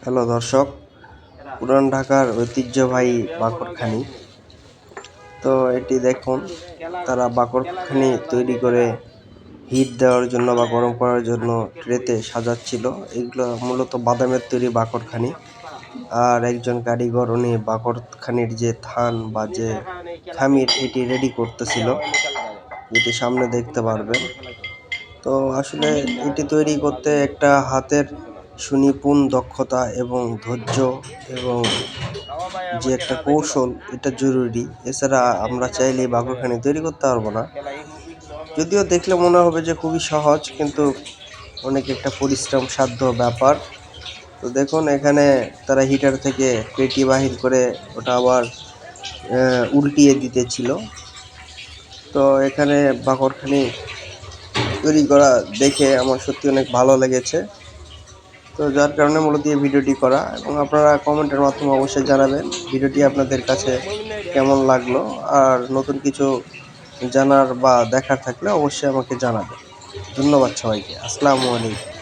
Hello দর্শক, পুরান ঢাকার ঐতিহ্যবাহী বাকরখানি। তো এটি দেখুন, তারা বাকরখানি তৈরি করে হিট দেওয়ার জন্য বা গরম করার জন্য ট্রেতে সাজাচ্ছিল। এগুলো মূলত বাদামের তৈরি বাকরখানি। আর একজন কারিগর উনি বাকরখানির যে থান বা যে খামির এটি রেডি করতেছিল, যেটি সামনে দেখতে পারবেন। তো আসলে এটি তৈরি করতে একটা হাতের সুনিপুণ দক্ষতা এবং ধৈর্য এবং যে একটা কৌশল, এটা জরুরি। এছাড়া আমরা চাইলেই বাকরখানি তৈরি করতে পারবো না। যদিও দেখলে মনে হবে যে খুবই সহজ, কিন্তু অনেক একটা পরিশ্রম সাধ্য ব্যাপার। তো দেখুন, এখানে তারা হিটার থেকে পেটি বাহির করে ওটা আবার উল্টিয়ে দিতেছিল। তো এখানে বাকরখানি তৈরি করা দেখে আমার সত্যি অনেক ভালো লেগেছে। তো যার কারণে মূলত এই ভিডিওটি করা, এবং আপনারা কমেন্টের মাধ্যমে অবশ্যই জানাবেন ভিডিওটি আপনাদের কাছে কেমন লাগলো। আর নতুন কিছু জানার বা দেখার থাকলে অবশ্যই আমাকে জানাবেন। ধন্যবাদ সবাইকে। আসসালামু আলাইকুম।